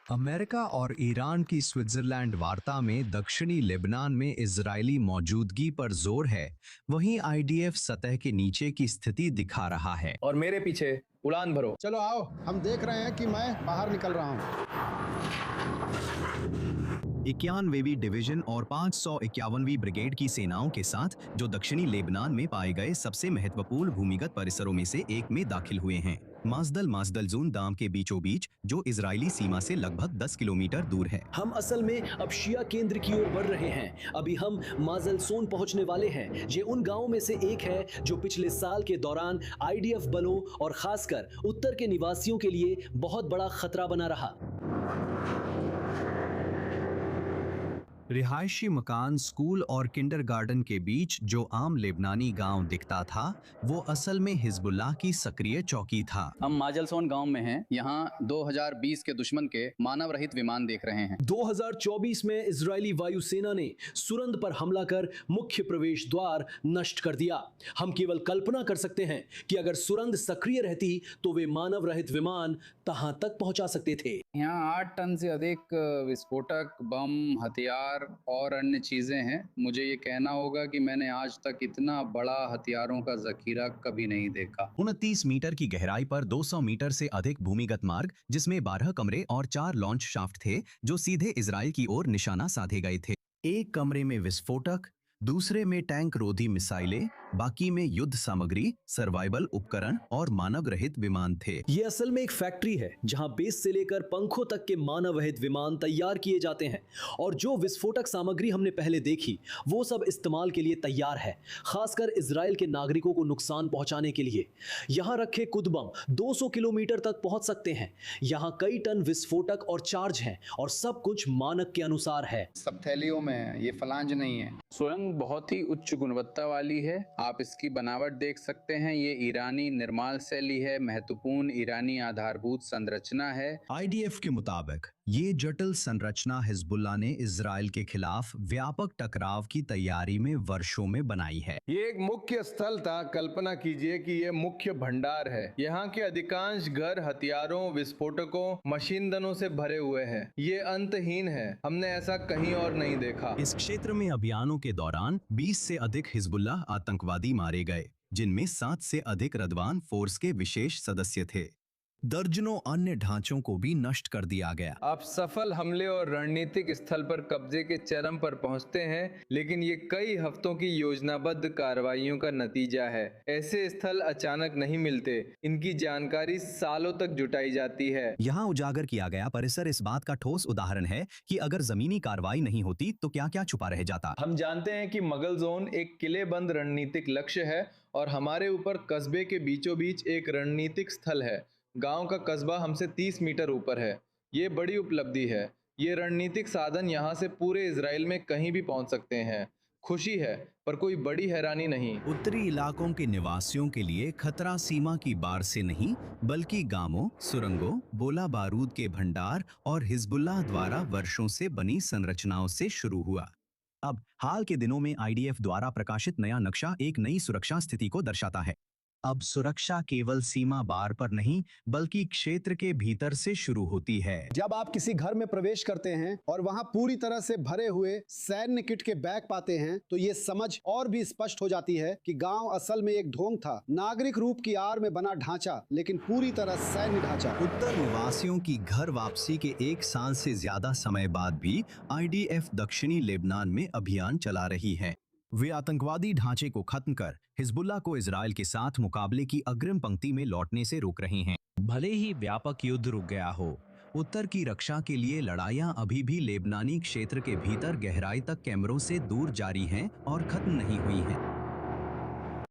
America और Iran की Switzerland वार्ता में दक्षिणी लेबनान में इजरायली मौजूदगी पर जोर है, वहीं आईडीएफ सतह के नीचे की स्थिति दिखा रहा है। और मेरे पीछे उड़ान भरो। चलो आओ, हम देख रहे हैं कि मैं बाहर निकल रहा हूँ। 91वीं डिवीजन और 551वीं ब्रिगेड की सेनाओं के साथ जो दक्षिणी लेबनान में पाए गए सबसे महत्वपूर्ण भूमिगत परिसरों में से एक में दाखिल हुए हैं। माजदल जून दाम के बीचों बीच, जो इजरायली सीमा से लगभग 10 किलोमीटर दूर है। हम असल में अब शिया केंद्र की ओर बढ़ रहे हैं। अभी हम माजल सोन पहुंचने वाले हैं। ये उन गांवों में से एक है जो पिछले साल के दौरान आईडीएफ बलों और खासकर उत्तर के निवासियों के लिए बहुत बड़ा खतरा बना रहा। रिहायशी मकान, स्कूल और किंडरगार्टन के बीच जो आम लेबनानी गांव दिखता था, वो असल में हिजबुल्लाह की सक्रिय चौकी था। हम माजलसोन गांव में हैं। यहाँ 2020 के दुश्मन के मानव रहित विमान देख रहे हैं। 2024 में इजरायली वायुसेना ने सुरंद पर हमला कर मुख्य प्रवेश द्वार नष्ट कर दिया। हम केवल कल्पना कर सकते हैं कि अगर सुरंद सक्रिय रहती तो वे मानव रहित विमान कहां तक पहुंचा सकते थे। यहाँ 8 टन से अधिक विस्फोटक, बम, हथियार और अन्य चीजें हैं। मुझे ये कहना होगा कि मैंने आज तक इतना बड़ा हथियारों का जखीरा कभी नहीं देखा। 29 मीटर की गहराई पर 200 मीटर से अधिक भूमिगत मार्ग, जिसमें 12 कमरे और 4 लॉन्च शाफ्ट थे जो सीधे इजराइल की ओर निशाना साधे गए थे। एक कमरे में विस्फोटक, दूसरे में टैंक रोधी मिसाइलें, बाकी में युद्ध सामग्री, सर्वाइवल उपकरण और मानव रहित विमान थे। यह असल में एक फैक्ट्री है जहां बेस से लेकर पंखों तक के मानव रहित विमान तैयार किए जाते हैं, और जो विस्फोटक सामग्री हमने पहले देखी वो सब इस्तेमाल के लिए तैयार है, खासकर इजराइल के नागरिकों को नुकसान पहुंचाने के लिए। यहाँ रखे कुछ बम 200 किलोमीटर तक पहुंच सकते हैं। यहाँ कई टन विस्फोटक और चार्ज हैं और सब कुछ मानक के अनुसार है। सब थैलियों में है, ये फलांज नहीं है। सुरंग बहुत ही उच्च गुणवत्ता वाली है। आप इसकी बनावट देख सकते हैं। ये ईरानी निर्माण शैली है, महत्वपूर्ण ईरानी आधारभूत संरचना है। आईडीएफ के मुताबिक ये जटिल संरचना हिजबुल्लाह ने इजराइल के खिलाफ व्यापक टकराव की तैयारी में वर्षों में बनाई है। ये एक मुख्य स्थल था। कल्पना कीजिए कि ये मुख्य भंडार है। यहाँ के अधिकांश घर हथियारों, विस्फोटकों, मशीनगनों से भरे हुए हैं। ये अंतहीन है। हमने ऐसा कहीं और नहीं देखा। इस क्षेत्र में अभियानों के दौरान 20 से अधिक हिजबुल्लाह आतंकवादी मारे गए, जिनमें 7 से अधिक रदवान फोर्स के विशेष सदस्य थे। दर्जनों अन्य ढांचों को भी नष्ट कर दिया गया। आप सफल हमले और रणनीतिक स्थल पर कब्जे के चरम पर पहुंचते हैं, लेकिन ये कई हफ्तों की योजनाबद्ध कार्रवाइयों का नतीजा है। ऐसे स्थल अचानक नहीं मिलते। इनकी जानकारी सालों तक जुटाई जाती है। यहाँ उजागर किया गया परिसर इस बात का ठोस उदाहरण है कि अगर जमीनी कार्रवाई नहीं होती तो क्या क्या छुपा रह जाता। हम जानते हैं कि मगल जोन एक किलेबंद रणनीतिक लक्ष्य है और हमारे ऊपर कस्बे के बीचों बीच एक रणनीतिक स्थल है। गांव का कस्बा हमसे 30 मीटर ऊपर है। ये बड़ी उपलब्धि है। ये रणनीतिक साधन यहाँ से पूरे इजराइल में कहीं भी पहुँच सकते हैं। खुशी है, पर कोई बड़ी हैरानी नहीं। उत्तरी इलाकों के निवासियों के लिए खतरा सीमा की बार से नहीं, बल्कि गांवों, सुरंगों, गोला बारूद के भंडार और हिजबुल्लाह द्वारा वर्षों से बनी संरचनाओं से शुरू हुआ। अब हाल के दिनों में आईडीएफ द्वारा प्रकाशित नया नक्शा एक नई सुरक्षा स्थिति को दर्शाता है। अब सुरक्षा केवल सीमा बार पर नहीं, बल्कि क्षेत्र के भीतर से शुरू होती है। जब आप किसी घर में प्रवेश करते हैं और वहां पूरी तरह से भरे हुए सैन्य किट के बैग पाते हैं, तो ये समझ और भी स्पष्ट हो जाती है कि गांव असल में एक ढोंग था, नागरिक रूप की आड़ में बना ढांचा, लेकिन पूरी तरह सैन्य ढांचा। उत्तर निवासियों की घर वापसी के 1 साल से ज्यादा समय बाद भी आईडीएफ दक्षिणी लेबनान में अभियान चला रही है। वे आतंकवादी ढांचे को खत्म कर हिजबुल्लाह को इजराइल के साथ मुकाबले की अग्रिम पंक्ति में लौटने से रोक रहे हैं। भले ही व्यापक युद्ध रुक गया हो, उत्तर की रक्षा के लिए लड़ाइयां अभी भी लेबनानी क्षेत्र के भीतर गहराई तक कैमरों से दूर जारी हैं और खत्म नहीं हुई हैं।